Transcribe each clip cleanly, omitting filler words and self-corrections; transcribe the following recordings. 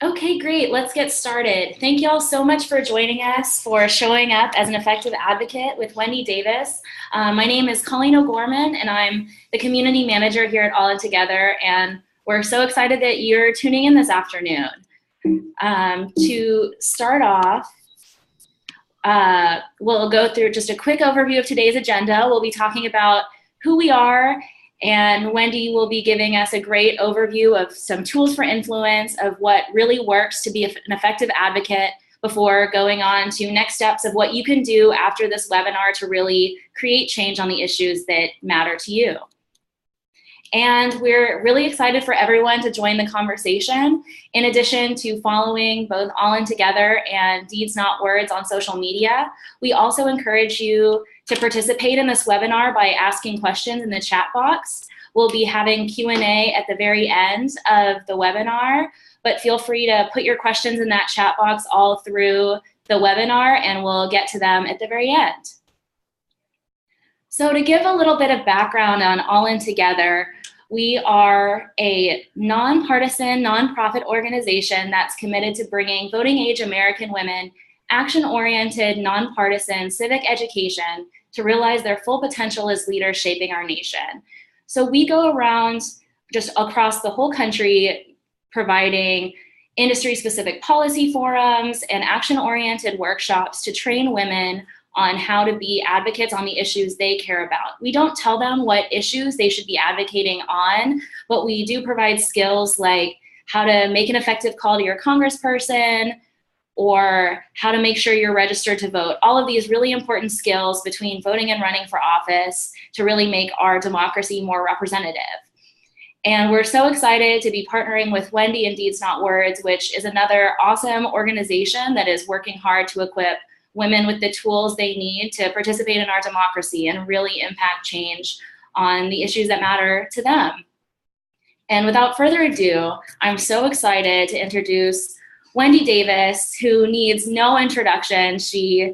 Okay, great. Let's get started. Thank you all so much for joining us, for showing up as an effective advocate with Wendy Davis. My name is Colleen O'Gorman, and I'm the community manager here at All In Together, and we're so excited that you're tuning in this afternoon. To start off, we'll go through just a quick overview of today's agenda. We'll be talking about who we are, and Wendy will be giving us a great overview of some tools for influence, of what really works to be an effective advocate, before going on to next steps of what you can do after this webinar to really create change on the issues that matter to you. And we're really excited for everyone to join the conversation. In addition to following both All In Together and Deeds Not Words on social media, we also encourage you to participate in this webinar by asking questions in the chat box. We'll be having Q&A at the very end of the webinar, but feel free to put your questions in that chat box all through the webinar, and we'll get to them at the very end. So to give a little bit of background on All In Together, we are a nonpartisan, nonprofit organization that's committed to bringing voting age American women action-oriented, nonpartisan civic education to realize their full potential as leaders shaping our nation. So we go around just across the whole country providing industry-specific policy forums and action-oriented workshops to train women on how to be advocates on the issues they care about. We don't tell them what issues they should be advocating on, but we do provide skills like how to make an effective call to your congressperson, or how to make sure you're registered to vote. All of these really important skills between voting and running for office to really make our democracy more representative. And we're so excited to be partnering with Wendy and Deeds Not Words, which is another awesome organization that is working hard to equip women with the tools they need to participate in our democracy and really impact change on the issues that matter to them. And without further ado, I'm so excited to introduce Wendy Davis, who needs no introduction. She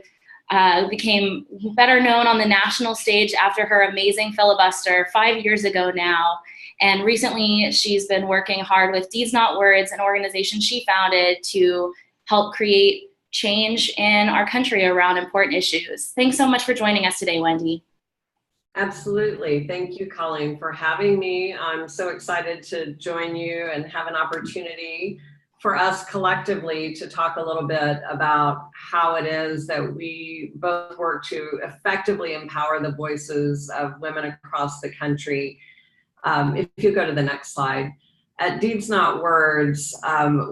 became better known on the national stage after her amazing filibuster 5 years ago now. And recently, she's been working hard with Deeds Not Words, an organization she founded to help create change in our country around important issues. Thanks so much for joining us today, Wendy. Absolutely. Thank you, Colleen, for having me. I'm so excited to join you and have an opportunity for us collectively to talk a little bit about how it is that we both work to effectively empower the voices of women across the country. If you go to the next slide. At Deeds Not Words,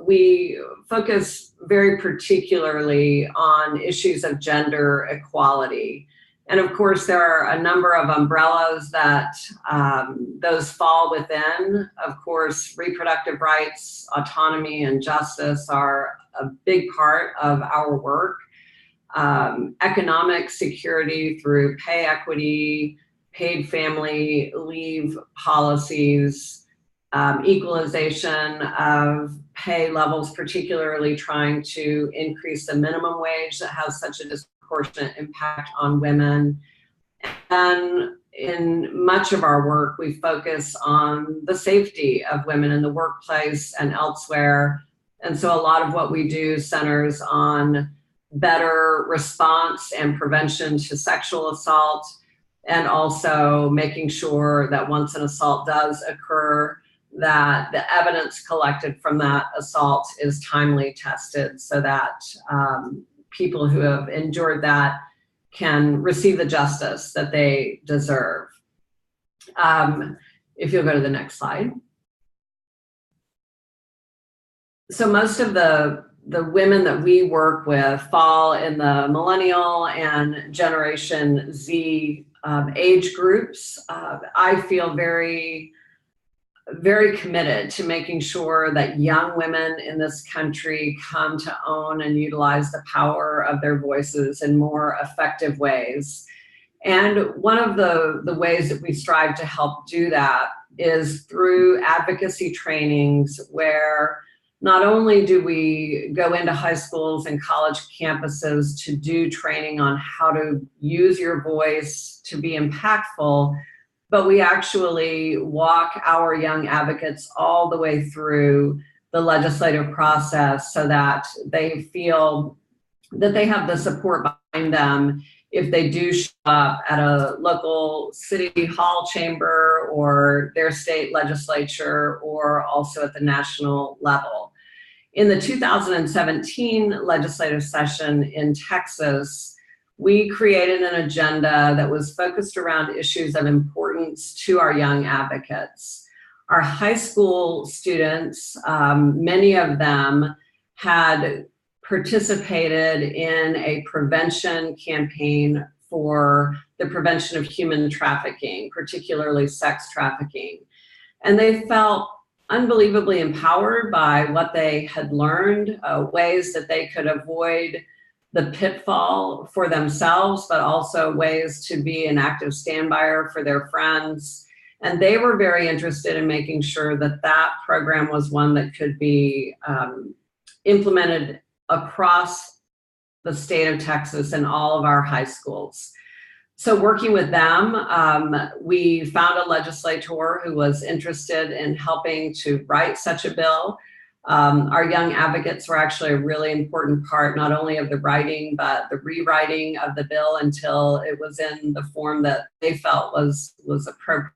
we focus very particularly on issues of gender equality. And of course, there are a number of umbrellas that those fall within. Of course, reproductive rights, autonomy, and justice are a big part of our work. Economic security through pay equity, paid family leave policies, equalization of pay levels, particularly trying to increase the minimum wage that has such a disproportionate impact on women. And in much of our work, we focus on the safety of women in the workplace and elsewhere. And so a lot of what we do centers on better response and prevention to sexual assault, and also making sure that once an assault does occur, that the evidence collected from that assault is timely tested so that people who have endured that can receive the justice that they deserve. If you'll go to the next slide. So most of the women that we work with fall in the millennial and Generation Z age groups. I feel very committed to making sure that young women in this country come to own and utilize the power of their voices in more effective ways. And one of the ways that we strive to help do that is through advocacy trainings, where not only do we go into high schools and college campuses to do training on how to use your voice to be impactful, but we actually walk our young advocates all the way through the legislative process so that they feel that they have the support behind them if they do show up at a local city hall chamber or their state legislature or also at the national level. In the 2017 legislative session in Texas, we created an agenda that was focused around issues of importance to our young advocates. Our high school students, many of them had participated in a prevention campaign for the prevention of human trafficking, particularly sex trafficking. And they felt unbelievably empowered by what they had learned, ways that they could avoid the pitfall for themselves, but also ways to be an active standby for their friends. And they were very interested in making sure that that program was one that could be implemented across the state of Texas and all of our high schools. So working with them, we found a legislator who was interested in helping to write such a bill. Our young advocates were actually a really important part, not only of the writing, but the rewriting of the bill until it was in the form that they felt was appropriate.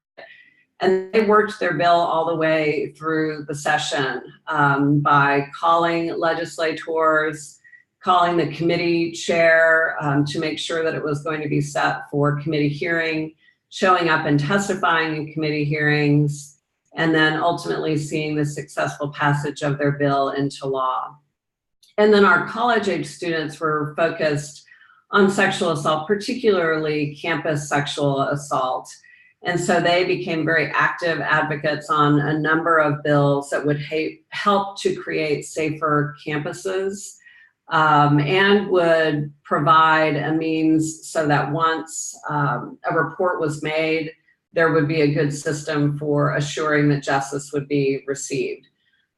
And they worked their bill all the way through the session by calling legislators, calling the committee chair to make sure that it was going to be set for committee hearing, showing up and testifying in committee hearings, and then ultimately seeing the successful passage of their bill into law. And then our college-age students were focused on sexual assault, particularly campus sexual assault. And so they became very active advocates on a number of bills that would help to create safer campuses and would provide a means so that once a report was made, there would be a good system for assuring that justice would be received.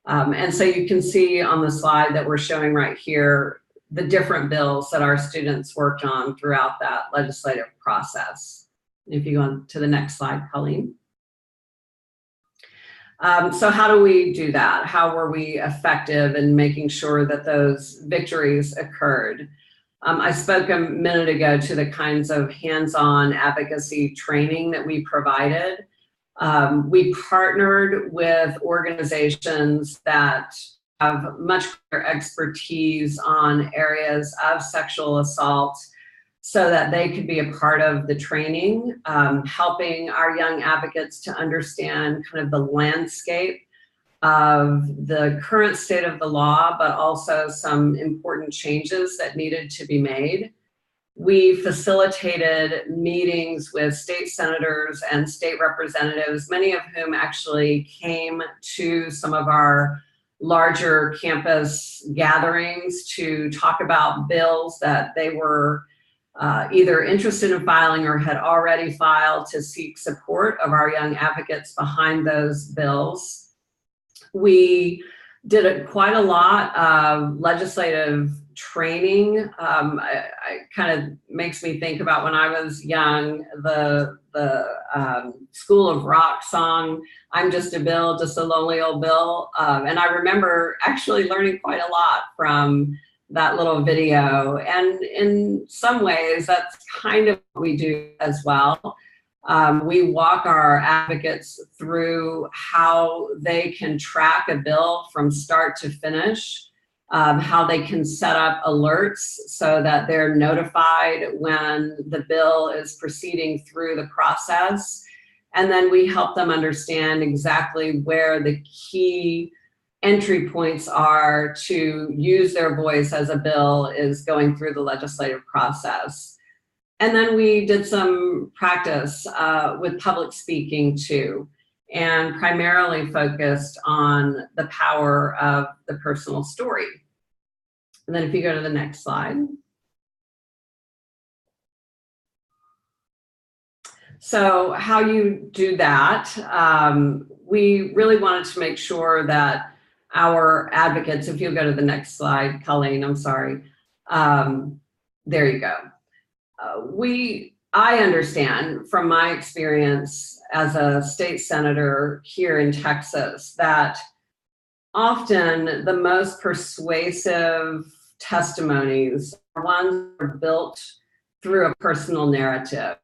And so you can see on the slide that we're showing right here the different bills that our students worked on throughout that legislative process. If you go on to the next slide, Colleen. So how do we do that? How were we effective in making sure that those victories occurred? I spoke a minute ago to the kinds of hands-on advocacy training that we provided. We partnered with organizations that have much greater expertise on areas of sexual assault so that they could be a part of the training, helping our young advocates to understand kind of the landscape of the current state of the law, but also some important changes that needed to be made. We facilitated meetings with state senators and state representatives, many of whom actually came to some of our larger campus gatherings to talk about bills that they were either interested in filing or had already filed to seek support of our young advocates behind those bills. We did quite a lot of legislative training. It kind of makes me think about when I was young, the School of Rock song, "I'm just a bill, just a lonely old bill." And I remember actually learning quite a lot from that little video. And in some ways, that's kind of what we do as well. We walk our advocates through how they can track a bill from start to finish, how they can set up alerts so that they're notified when the bill is proceeding through the process. And then we help them understand exactly where the key entry points are to use their voice as a bill is going through the legislative process. And then we did some practice with public speaking too, and primarily focused on the power of the personal story. And then if you go to the next slide. So how you do that, we really wanted to make sure that our advocates, if you'll go to the next slide, Colleen, I'm sorry. There you go. I understand from my experience as a state senator here in Texas that often the most persuasive testimonies are ones that are built through a personal narrative,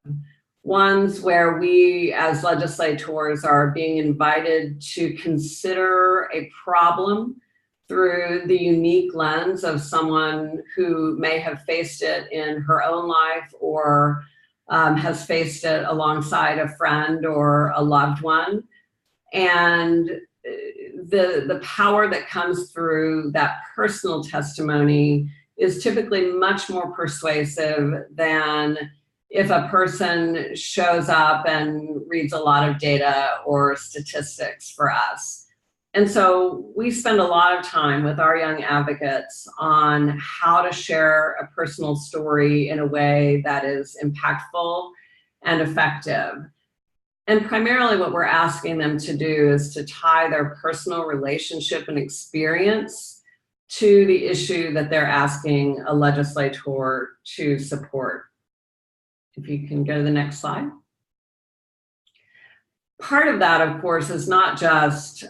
ones where we as legislators are being invited to consider a problem through the unique lens of someone who may have faced it in her own life or has faced it alongside a friend or a loved one. And the power that comes through that personal testimony is typically much more persuasive than if a person shows up and reads a lot of data or statistics for us. And so we spend a lot of time with our young advocates on how to share a personal story in a way that is impactful and effective. And primarily what we're asking them to do is to tie their personal relationship and experience to the issue that they're asking a legislator to support. If you can go to the next slide. Part of that, of course, is not just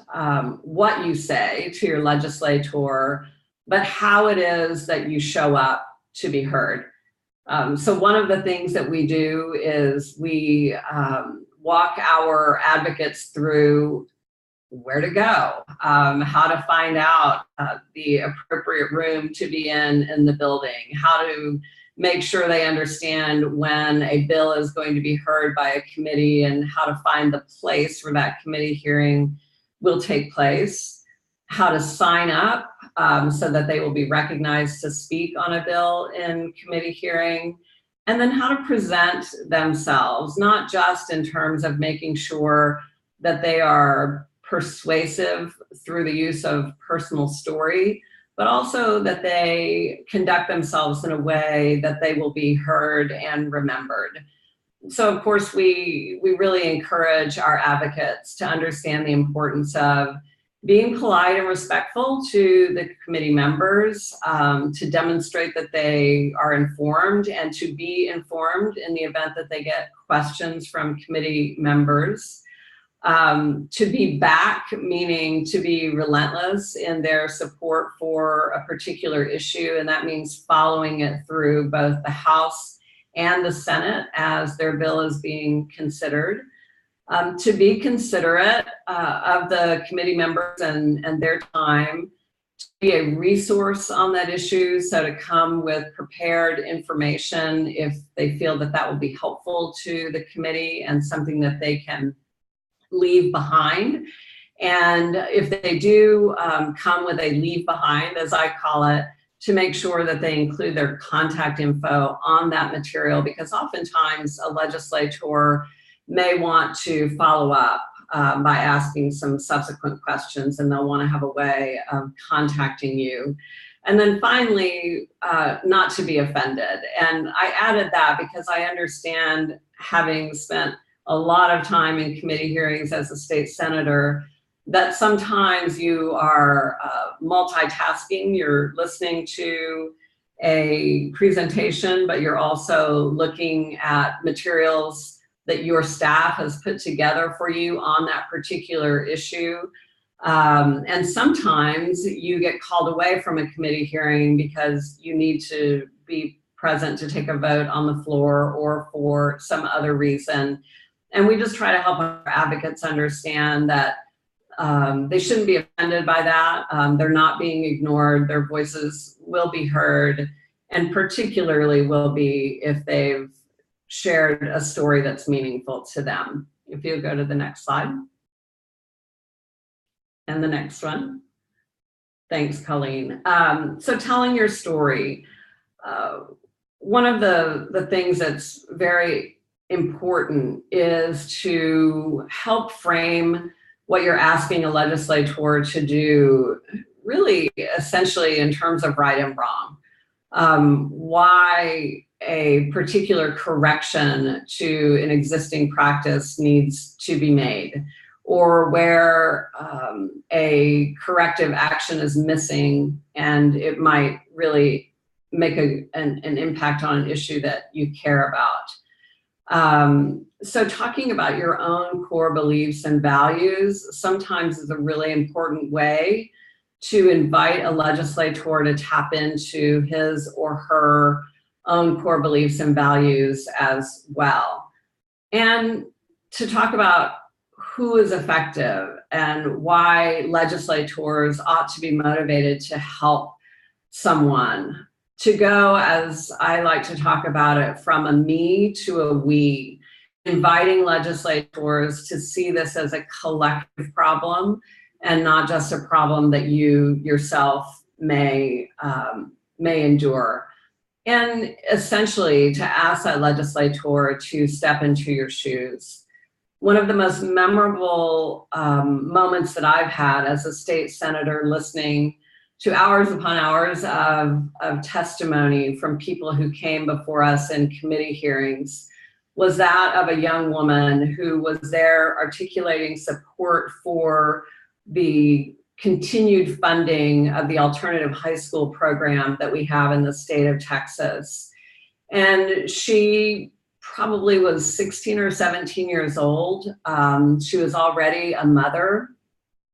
what you say to your legislator, but how it is that you show up to be heard. So one of the things that we do is we walk our advocates through where to go, how to find out the appropriate room to be in the building, how to make sure they understand when a bill is going to be heard by a committee and how to find the place where that committee hearing will take place, how to sign up so that they will be recognized to speak on a bill in committee hearing, and then how to present themselves, not just in terms of making sure that they are persuasive through the use of personal story, but also that they conduct themselves in a way that they will be heard and remembered. So of course, we really encourage our advocates to understand the importance of being polite and respectful to the committee members, to demonstrate that they are informed and to be informed in the event that they get questions from committee members. To be back, meaning to be relentless in their support for a particular issue, and that means following it through both the House and the Senate as their bill is being considered. To be considerate of the committee members and their time, to be a resource on that issue, so to come with prepared information if they feel that that will be helpful to the committee and something that they can leave behind. And if they do come with a leave behind, as I call it, to make sure that they include their contact info on that material, because oftentimes a legislator may want to follow up by asking some subsequent questions, and they'll want to have a way of contacting you. And then finally, not to be offended. And I added that because I understand, having spent a lot of time in committee hearings as a state senator, that sometimes you are multitasking. You're listening to a presentation, but you're also looking at materials that your staff has put together for you on that particular issue. And sometimes you get called away from a committee hearing because you need to be present to take a vote on the floor or for some other reason. And we just try to help our advocates understand that they shouldn't be offended by that. They're not being ignored. Their voices will be heard, and particularly will be if they've shared a story that's meaningful to them. If you go to the next slide. And the next one. Thanks, Colleen. So telling your story. One of the things that's very important is to help frame what you're asking a legislator to do, really essentially in terms of right and wrong. Why a particular correction to an existing practice needs to be made, or where a corrective action is missing and it might really make an impact on an issue that you care about. So talking about your own core beliefs and values sometimes is a really important way to invite a legislator to tap into his or her own core beliefs and values as well. And to talk about who is effective and why legislators ought to be motivated to help someone, to go, as I like to talk about it, from a me to a we, inviting legislators to see this as a collective problem and not just a problem that you yourself may endure. And essentially to ask that legislator to step into your shoes. One of the most memorable moments that I've had as a state senator, listening to hours upon hours of testimony from people who came before us in committee hearings, was that of a young woman who was there articulating support for the continued funding of the alternative high school program that we have in the state of Texas. And she probably was 16 or 17 years old. She was already a mother.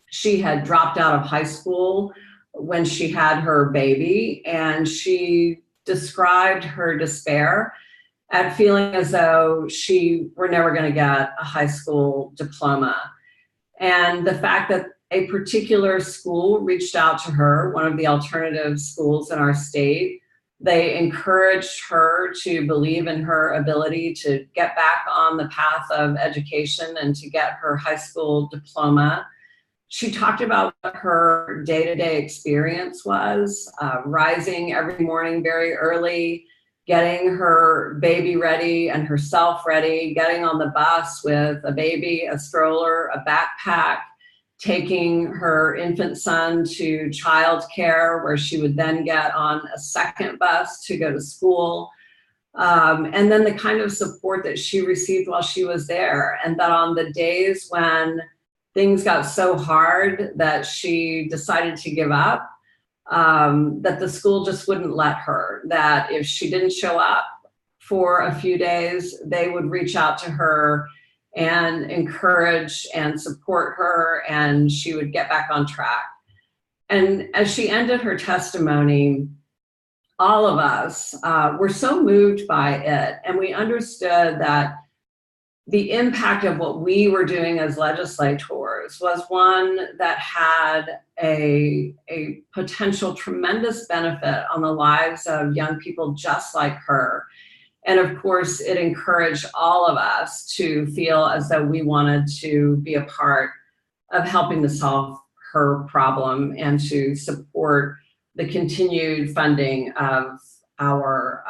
She had dropped out of high school when she had her baby, and she described her despair at feeling as though she were never going to get a high school diploma. And the fact that a particular school reached out to her, one of the alternative schools in our state, they encouraged her to believe in her ability to get back on the path of education and to get her high school diploma. She talked about what her day-to-day experience was, rising every morning very early, getting her baby ready and herself ready, getting on the bus with a baby, a stroller, a backpack, taking her infant son to childcare, where she would then get on a second bus to go to school. And then the kind of support that she received while she was there. And that on the days when things got so hard that she decided to give up, that the school just wouldn't let her, that if she didn't show up for a few days, they would reach out to her and encourage and support her, and she would get back on track. And as she ended her testimony, all of us were so moved by it, and we understood that the impact of what we were doing as legislators was one that had a potential tremendous benefit on the lives of young people just like her. And of course, it encouraged all of us to feel as though we wanted to be a part of helping to solve her problem and to support the continued funding of our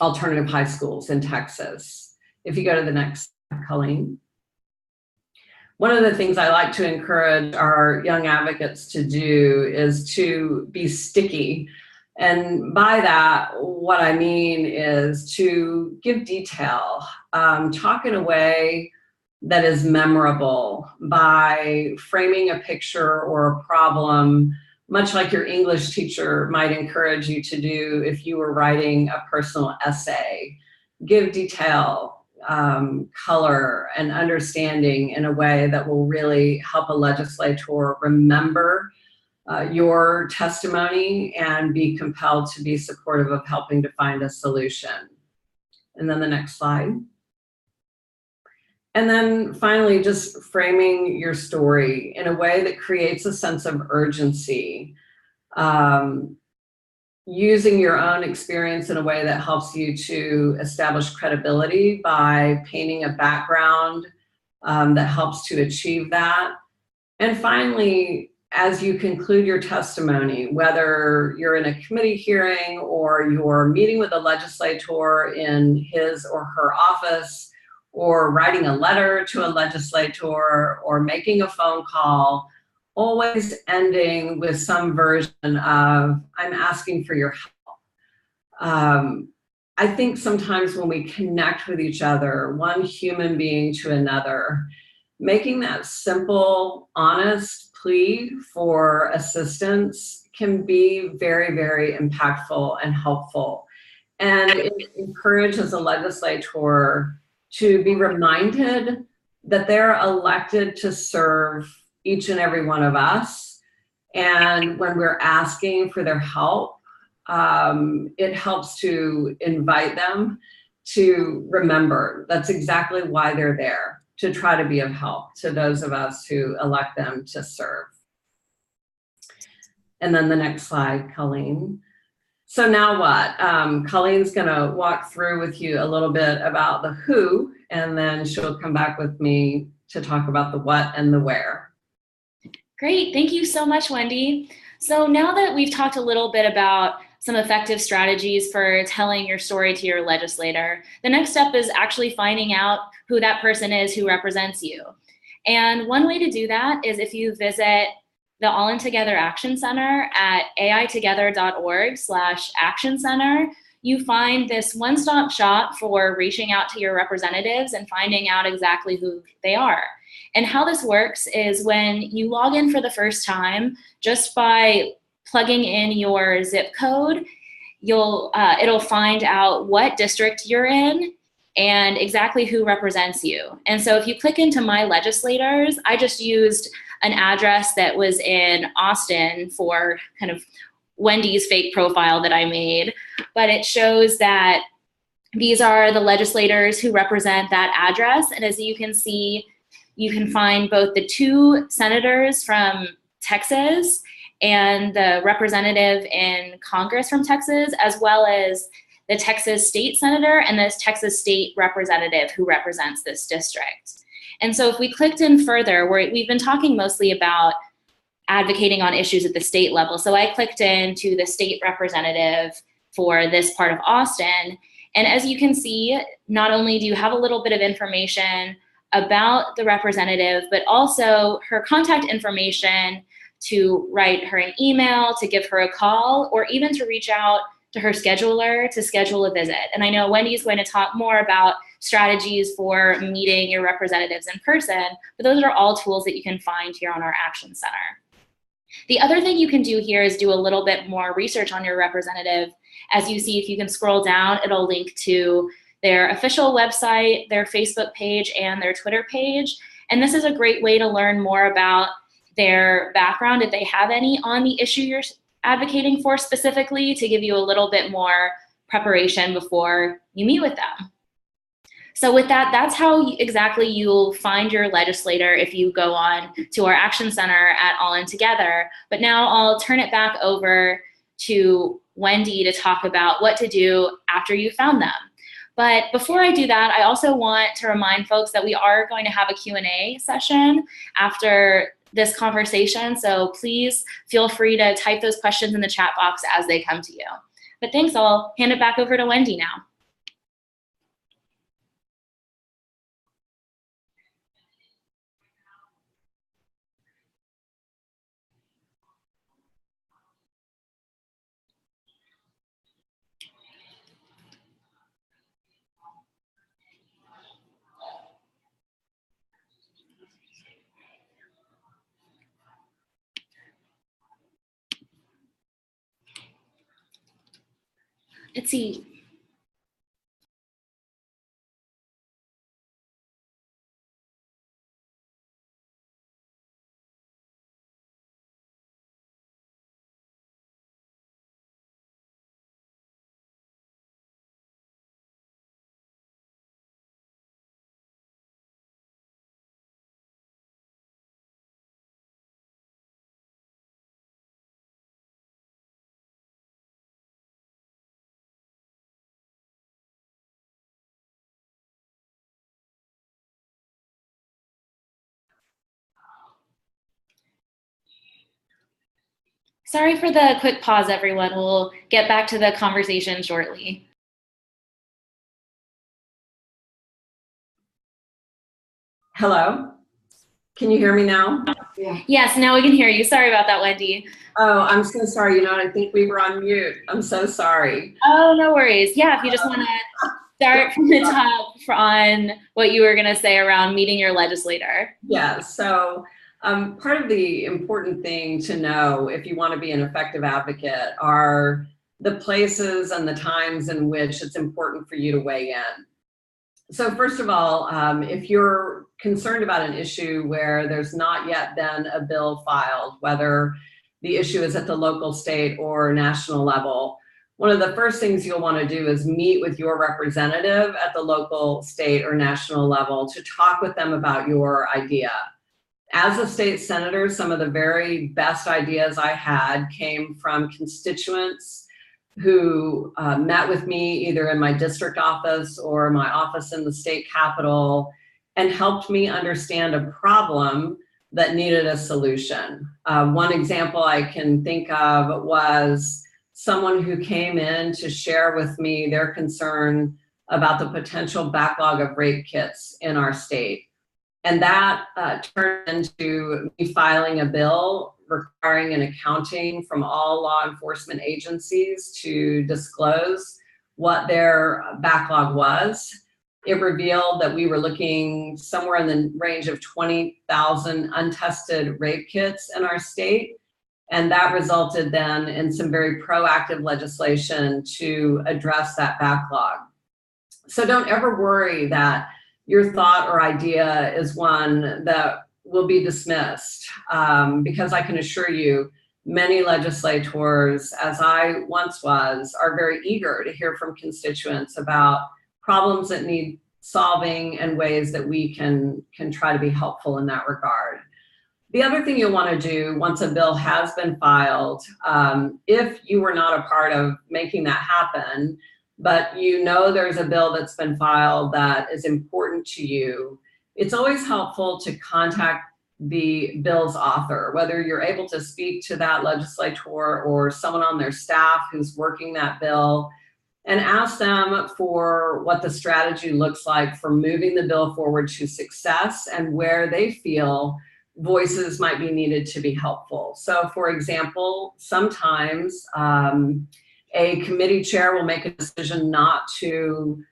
alternative high schools in Texas. If you go to the next, Colleen. One of the things I like to encourage our young advocates to do is to be sticky. And by that, what I mean is to give detail, talk in a way that is memorable by framing a picture or a problem, much like your English teacher might encourage you to do if you were writing a personal essay. Give detail, color, and understanding in a way that will really help a legislator remember your testimony and be compelled to be supportive of helping to find a solution. And then the next slide. And then finally, just framing your story in a way that creates a sense of urgency, using your own experience in a way that helps you to establish credibility by painting a background that helps to achieve that. And finally, as you conclude your testimony, whether you're in a committee hearing or you're meeting with a legislator in his or her office, or writing a letter to a legislator, or making a phone call, always ending with some version of, I'm asking for your help. I think sometimes when we connect with each other, one human being to another, making that simple, honest plea for assistance can be very, very impactful and helpful. And it encourages a legislator to be reminded that they're elected to serve each and every one of us, And when we're asking for their help, it helps to invite them to remember that's exactly why they're there, to try to be of help to those of us who elect them to serve. And then the next slide, Colleen. So now what? Colleen's gonna walk through with you a little bit about the who, and then she'll come back with me to talk about the what and the where. Great, thank you so much, Wendy. So now that we've talked a little bit about some effective strategies for telling your story to your legislator, the next step is actually finding out who that person is who represents you. And one way to do that is if you visit the All In Together Action Center at aitogether.org/action center, you find this one-stop shop for reaching out to your representatives and finding out exactly who they are. And how this works is when you log in for the first time, just by plugging in your zip code, it'll find out what district you're in and exactly who represents you. And so if you click into My Legislators, I just used an address that was in Austin for kind of Wendy's fake profile that I made, but it shows that these are the legislators who represent that address. And as you can see, you can find both the 2 senators from Texas and the representative in Congress from Texas, as well as the Texas state senator and the Texas state representative who represents this district. And so if we clicked in further, we've been talking mostly about advocating on issues at the state level. So I clicked into the state representative for this part of Austin. And as you can see, not only do you have a little bit of information about the representative, but also her contact information to write her an email, to give her a call, or even to reach out to her scheduler to schedule a visit. And I know Wendy's going to talk more about strategies for meeting your representatives in person, but those are all tools that you can find here on our Action Center. The other thing you can do here is do a little bit more research on your representative. As you see, if you can scroll down, it'll link to their official website, their Facebook page, and their Twitter page. And this is a great way to learn more about their background, if they have any, on the issue you're advocating for specifically, to give you a little bit more preparation before you meet with them. So with that, that's how exactly you'll find your legislator if you go on to our Action Center at All In Together. But now I'll turn it back over to Wendy to talk about what to do after you found them. But before I do that, I also want to remind folks that we are going to have a Q&A session after this conversation. So please feel free to type those questions in the chat box as they come to you. But thanks, I'll hand it back over to Wendy now. Let's see. Sorry for the quick pause, everyone. We'll get back to the conversation shortly. Hello, can you hear me now? Yeah. Yes, now we can hear you. Sorry about that, Wendy. Oh, I'm so sorry. You know, I think we were on mute. I'm so sorry. Oh, no worries. Yeah, if you just want to start from the top on what you were going to say around meeting your legislator. Yeah, so part of the important thing to know if you want to be an effective advocate are the places and the times in which it's important for you to weigh in. So first of all, if you're concerned about an issue where there's not yet been a bill filed, whether the issue is at the local, state, or national level, one of the first things you'll want to do is meet with your representative at the local, state, or national level to talk with them about your idea. As a state senator, some of the very best ideas I had came from constituents who met with me either in my district office or my office in the state capitol and helped me understand a problem that needed a solution. One example I can think of was someone who came in to share with me their concern about the potential backlog of rape kits in our state. And that turned into me filing a bill requiring an accounting from all law enforcement agencies to disclose what their backlog was. It revealed that we were looking somewhere in the range of 20,000 untested rape kits in our state. And that resulted then in some very proactive legislation to address that backlog. So don't ever worry that your thought or idea is one that will be dismissed, because I can assure you, many legislators, as I once was, are very eager to hear from constituents about problems that need solving and ways that we can try to be helpful in that regard. The other thing you'll want to do once a bill has been filed, if you were not a part of making that happen, but you know there's a bill that's been filed that is important to you, it's always helpful to contact the bill's author, whether you're able to speak to that legislator or someone on their staff who's working that bill, and ask them for what the strategy looks like for moving the bill forward to success and where they feel voices might be needed to be helpful. So for example, sometimes a committee chair will make a decision not to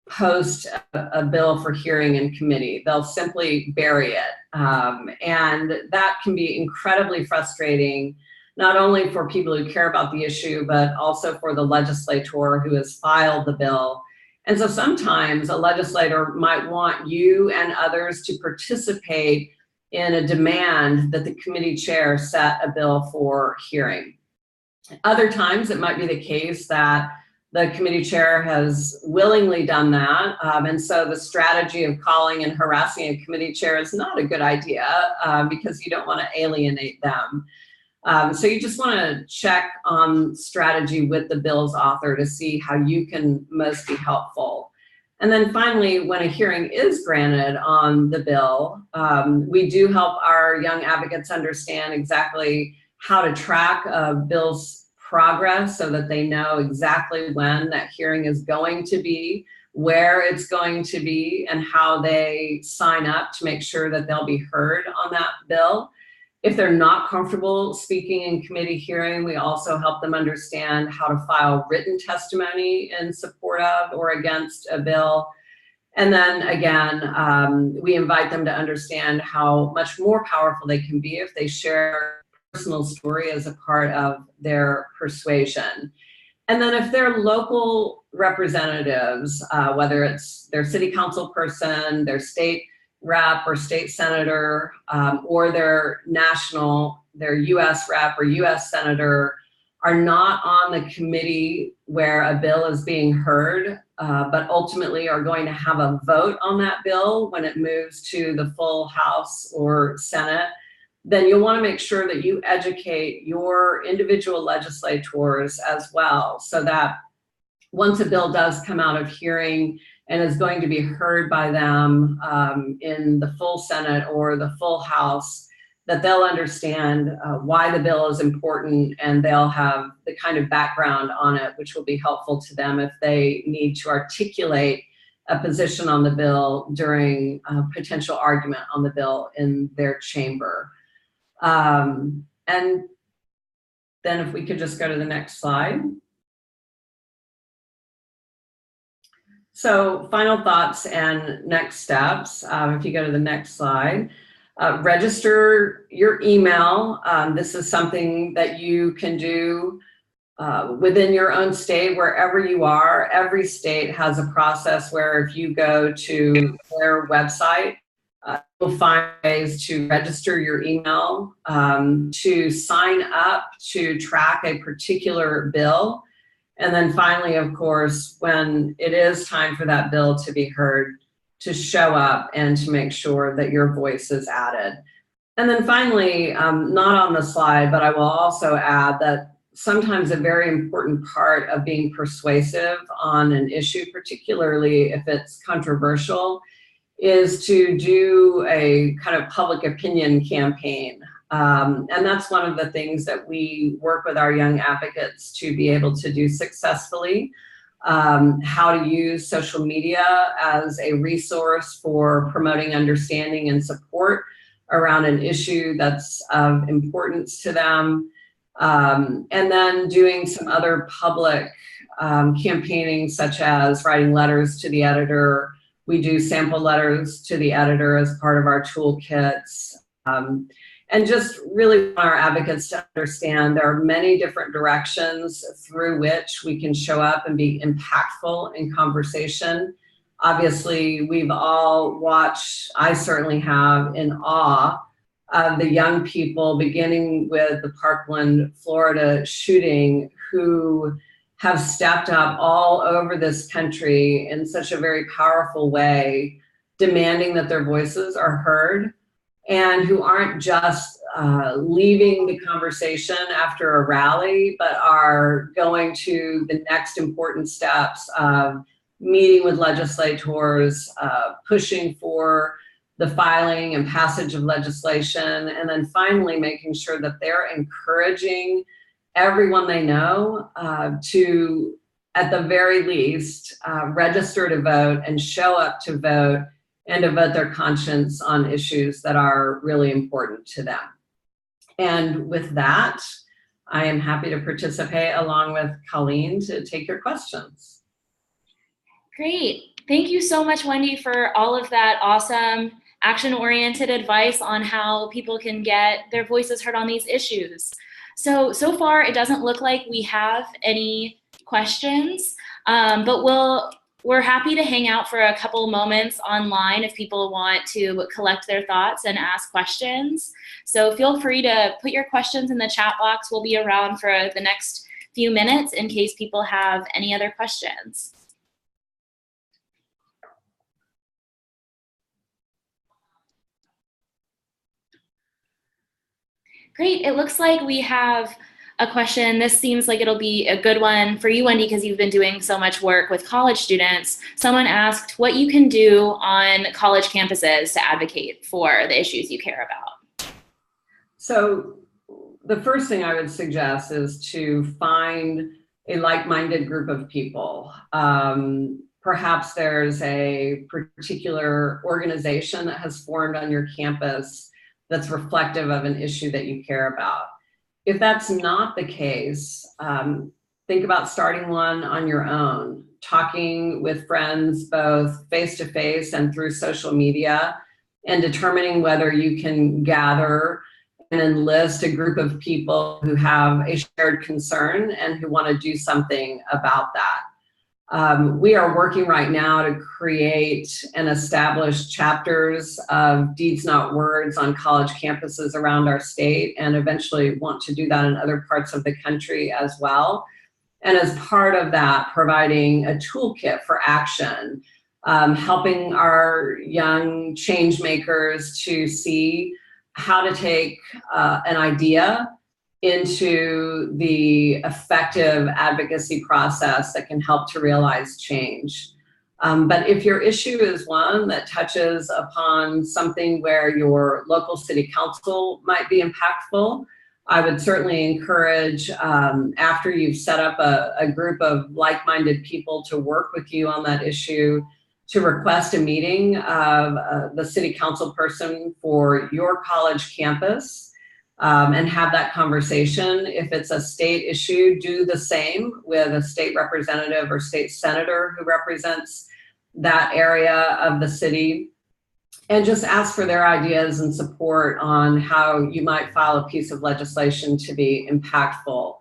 post a bill for hearing in committee. They'll simply bury it. And that can be incredibly frustrating, not only for people who care about the issue, but also for the legislator who has filed the bill. And so sometimes a legislator might want you and others to participate in a demand that the committee chair set a bill for hearing. Other times it might be the case that the committee chair has willingly done that. And so the strategy of calling and harassing a committee chair is not a good idea because you don't want to alienate them. So you just want to check on strategy with the bill's author to see how you can most be helpful. And then finally, when a hearing is granted on the bill, we do help our young advocates understand exactly how to track a bill's progress so that they know exactly when that hearing is going to be, where it's going to be, and how they sign up to make sure that they'll be heard on that bill. If they're not comfortable speaking in committee hearing, we also help them understand how to file written testimony in support of or against a bill. And then again, we invite them to understand how much more powerful they can be if they share personal story as a part of their persuasion. And then if they're local representatives, whether it's their city council person, their state rep or state senator, or their US rep or US senator, are not on the committee where a bill is being heard, but ultimately are going to have a vote on that bill when it moves to the full House or Senate, then you'll want to make sure that you educate your individual legislators as well, so that once a bill does come out of hearing and is going to be heard by them in the full Senate or the full House, that they'll understand why the bill is important, and they'll have the kind of background on it which will be helpful to them if they need to articulate a position on the bill during a potential argument on the bill in their chamber. And then if we could just go to the next slide. So final thoughts and next steps. If you go to the next slide, register your email. This is something that you can do within your own state, wherever you are. Every state has a process where if you go to their website, You'll find ways to register your email, to sign up to track a particular bill. And then finally, of course, when it is time for that bill to be heard, to show up and to make sure that your voice is added. And then finally, not on the slide, but I will also add that sometimes a very important part of being persuasive on an issue, particularly if it's controversial, is to do a kind of public opinion campaign. And that's one of the things that we work with our young advocates to be able to do successfully. How to use social media as a resource for promoting understanding and support around an issue that's of importance to them. And then doing some other public campaigning, such as writing letters to the editor. We do sample letters to the editor as part of our toolkits. And just really want our advocates to understand there are many different directions through which we can show up and be impactful in conversation. Obviously, we've all watched, I certainly have, in awe of the young people, beginning with the Parkland, Florida shooting, who have stepped up all over this country in such a very powerful way, demanding that their voices are heard, and who aren't just leaving the conversation after a rally, but are going to the next important steps of meeting with legislators, pushing for the filing and passage of legislation, and then finally making sure that they're encouraging everyone they know to, at the very least, register to vote and show up to vote and to vote their conscience on issues that are really important to them. And with that, I am happy to participate along with Colleen to take your questions. Great. Thank you so much, Wendy, for all of that awesome action-oriented advice on how people can get their voices heard on these issues. So far, it doesn't look like we have any questions, but we're happy to hang out for a couple moments online if people want to collect their thoughts and ask questions. So feel free to put your questions in the chat box. We'll be around for the next few minutes in case people have any other questions. Great, it looks like we have a question. This seems like it'll be a good one for you, Wendy, because you've been doing so much work with college students. Someone asked what you can do on college campuses to advocate for the issues you care about. So the first thing I would suggest is to find a like-minded group of people. Perhaps there's a particular organization that has formed on your campus that's reflective of an issue that you care about. If that's not the case, think about starting one on your own, talking with friends both face-to-face and through social media, and determining whether you can gather and enlist a group of people who have a shared concern and who want to do something about that. We are working right now to create and establish chapters of Deeds Not Words on college campuses around our state, and eventually want to do that in other parts of the country as well. And as part of that, providing a toolkit for action, helping our young change makers to see how to take an idea into the effective advocacy process that can help to realize change. But if your issue is one that touches upon something where your local city council might be impactful, I would certainly encourage, after you've set up a group of like-minded people to work with you on that issue, to request a meeting of the city council person for your college campus, and have that conversation. If it's a state issue, do the same with a state representative or state senator who represents that area of the city, and just ask for their ideas and support on how you might file a piece of legislation to be impactful.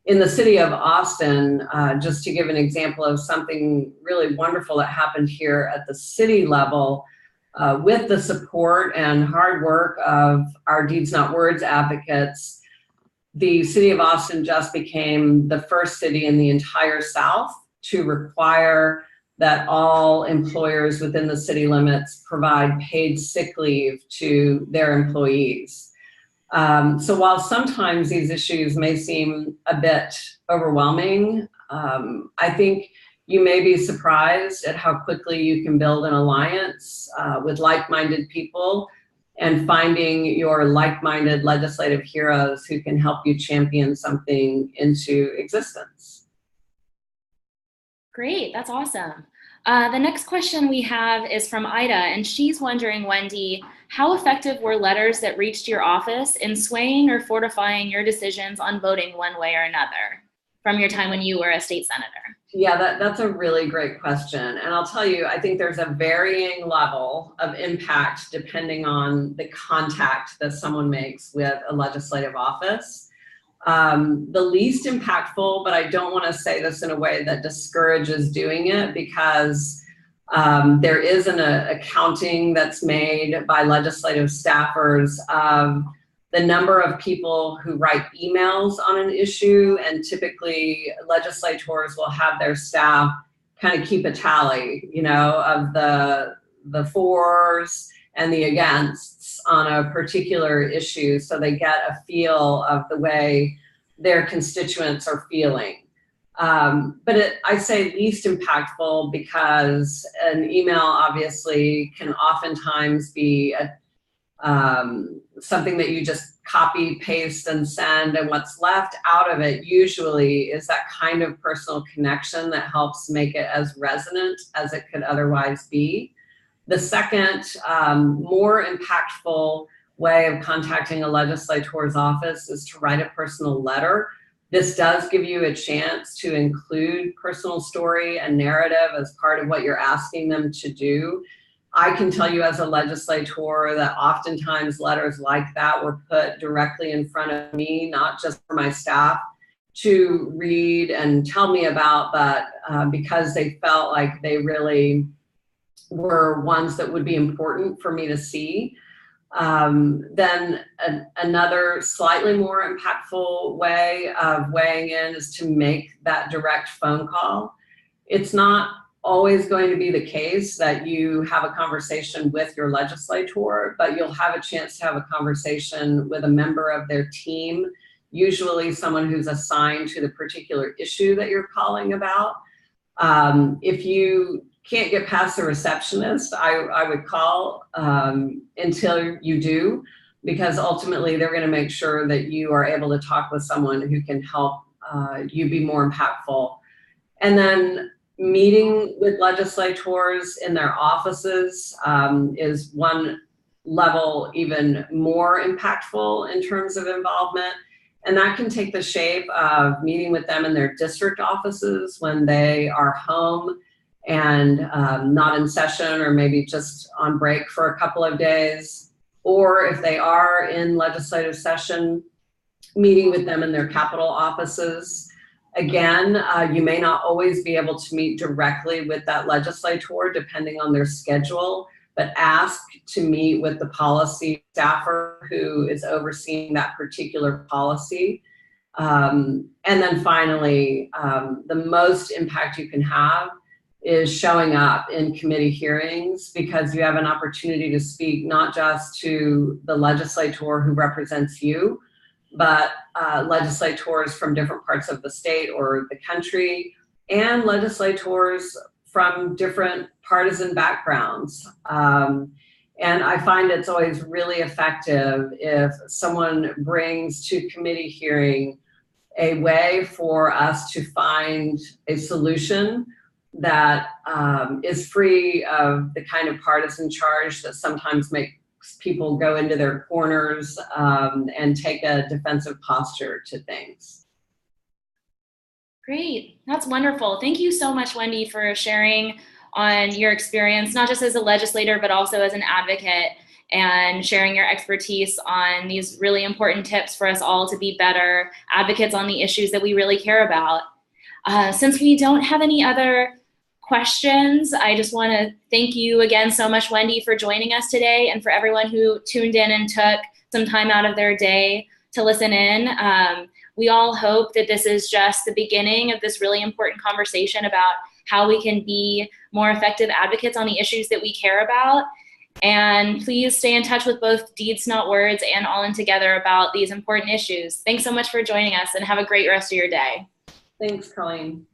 In the city of Austin, just to give an example of something really wonderful that happened here at the city level, with the support and hard work of our Deeds Not Words advocates, the city of Austin just became the first city in the entire South to require that all employers within the city limits provide paid sick leave to their employees. So while sometimes these issues may seem a bit overwhelming, I think you may be surprised at how quickly you can build an alliance with like-minded people and finding your like-minded legislative heroes who can help you champion something into existence. Great, that's awesome. The next question we have is from Ida, and she's wondering, Wendy, how effective were letters that reached your office in swaying or fortifying your decisions on voting one way or another from your time when you were a state senator? Yeah, that's a really great question. And I'll tell you, I think there's a varying level of impact depending on the contact that someone makes with a legislative office. The least impactful, but I don't want to say this in a way that discourages doing it, because there is an accounting that's made by legislative staffers of the number of people who write emails on an issue, and typically legislators will have their staff kind of keep a tally, you know, of the fors and the againsts on a particular issue, so they get a feel of the way their constituents are feeling. But I say least impactful because an email obviously can oftentimes be something that you just copy, paste, and send, and what's left out of it usually is that kind of personal connection that helps make it as resonant as it could otherwise be. The second, more impactful way of contacting a legislator's office is to write a personal letter. This does give you a chance to include personal story and narrative as part of what you're asking them to do. I can tell you as a legislator that oftentimes letters like that were put directly in front of me, not just for my staff to read and tell me about, but because they felt like they really were ones that would be important for me to see. Then another slightly more impactful way of weighing in is to make that direct phone call. It's not always going to be the case that you have a conversation with your legislator, but you'll have a chance to have a conversation with a member of their team, usually someone who's assigned to the particular issue that you're calling about. If you can't get past the receptionist, I would call until you do, because ultimately they're going to make sure that you are able to talk with someone who can help you be more impactful. And then meeting with legislators in their offices is one level even more impactful in terms of involvement. And that can take the shape of meeting with them in their district offices when they are home and not in session, or maybe just on break for a couple of days. Or if they are in legislative session, meeting with them in their capital offices. Again, you may not always be able to meet directly with that legislator depending on their schedule, but ask to meet with the policy staffer who is overseeing that particular policy. And then finally, the most impact you can have is showing up in committee hearings, because you have an opportunity to speak not just to the legislator who represents you, but legislators from different parts of the state or the country, and legislators from different partisan backgrounds. And I find it's always really effective if someone brings to committee hearing a way for us to find a solution that is free of the kind of partisan charge that sometimes makes people go into their corners and take a defensive posture to things. Great, that's wonderful. Thank you so much, Wendy, for sharing on your experience, not just as a legislator, but also as an advocate, and sharing your expertise on these really important tips for us all to be better advocates on the issues that we really care about. Since we don't have any other questions, I just want to thank you again so much, Wendy, for joining us today, and for everyone who tuned in and took some time out of their day to listen in. We all hope that this is just the beginning of this really important conversation about how we can be more effective advocates on the issues that we care about. And please stay in touch with both Deeds Not Words and All In Together about these important issues. Thanks so much for joining us, and have a great rest of your day. Thanks, Colleen.